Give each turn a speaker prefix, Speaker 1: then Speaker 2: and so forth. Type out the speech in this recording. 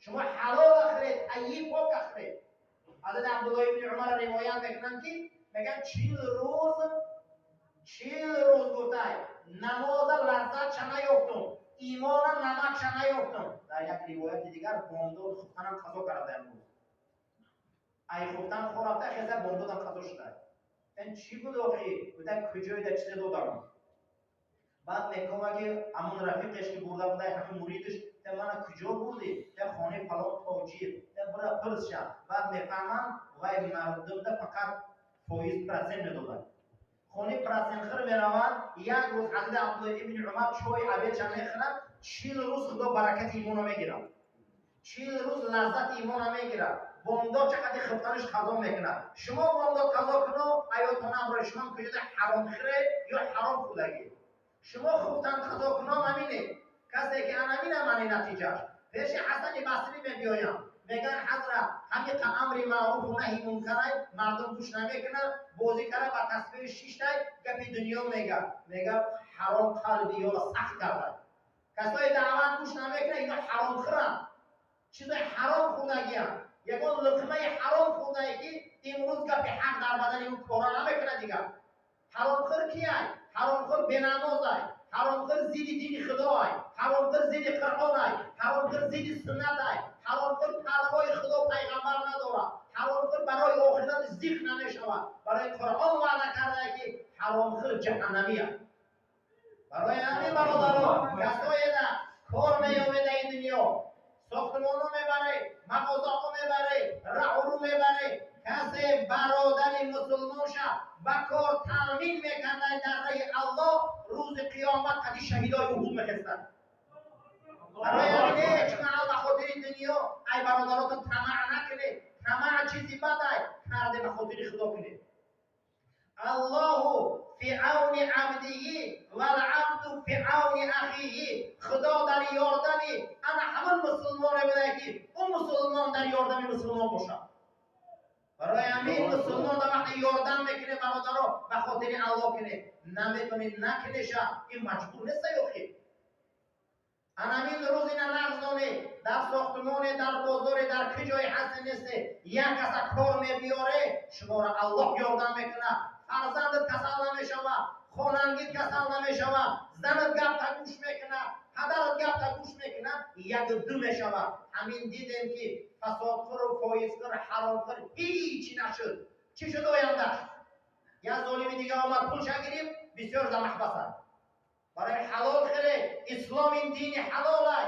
Speaker 1: شما حلال خرید، طیب پاک خرید. حضرت عبدالله ابن عمر روایت میکنن که میگن 40 روز گفته نماز لذت چنه یافتم، ایمان نمک چنه یافتم. در یک روایت دیگر بامداد خفتنم قضا کرده امروز. ای خفتن خورفته خیزه بامدادم قضا شده. این چی بود آخی؟ بودن کجایی در چیزی دادم. بعد میگم که همون رفیقش که برده بوده همون مریدش تا من کجا بردی؟ تا خانه فلان تاجیر تا برای پرس شد. بعد میفهمم وای مردم ده فقط فایز پرسن میدادن. خانه پرسن خر میروند. یک روز حضرت عبدالله ابن عمر چای عبید چند میخورد. 40 روز خدا برکت ایمان میگیرد. 40 روز لذت ایمان میگیرد. بامداد چقدر خفتنش قضا میکند. شما بامداد قضا کنو ایاتون برای شما کجا حرام خره یا حرام خودگی. شما خفتن قضا کنو همینه. کسی که همینه منی نتیجهش. پیش حسن بصری میبیایم. میگن حضرت همین امر معروف و نهی منکر مردم گوش نمیکنن. بازی کرده با تصویر 6 تای گپی دنیا میگه حرام قلبی یا سخت کرده. کسای دعوت گوش نمیکنه اینا حرام خورن. چیزای حرام خوردگی هم. یکان لقمه حرام خوردگی که امروز گپی حق در بدن اون کارا نمیکنه دیگه. حرام خور کیه؟ حرام خور بنمازه. حرام خور زید دین خدای. حرام خور زید قرآن. حرام خور زید سنت. حرام خور پروای خدا پیغمبر نداره. حرام خور برای آخرت ذکر نمیشود. برای قرآن وعده کرده که حرام خور جهنمیه. برای همین برادران کسایی ده کار میامده این دنیا ساختمانو میبره، مغازه‌ها میبره، رهرو میبره. کسی برادر مسلمان شد به کار تامین میکنه در راه الله روز قیامت قدی شهیدای احد میخستن. برای همینه چون به خاطر دنیا ای برادراتون طمع نکنید. طمع چیزی بده کرده به خاطر خدا کنید. الله فی عون عبده والعبد فی عون اخیه. خدا در یاردن انا همون مسلمان بده که اون مسلمان در یاردن مسلمان باشه. برای همین مسلمان در وقت یاردن میکنه برادرها به خاطر الله کنه. نمیتونید نکنیشه این مجبور نیست یوخی. همین روز اینا نغزانه در ساختمان در بازار در که جای حسن نیست یک کس کار میبیاره شما را الله یاردن میکنه. فرزندت کسل نمیشوه، خاننگیت کسل نمیشوه، زنت گپ تا گوش میکنه، پدرت گپ تا گوش میکنه، یک دو میشوه. همین دیدیم که فسادخور و فایزخور حرامخور هیچی نشد. چی شد آیندهش؟ یک ظالم دیگه آمد پولش گرفت بسیار در محبسه. برای حلال خیره اسلام این دین حلاله.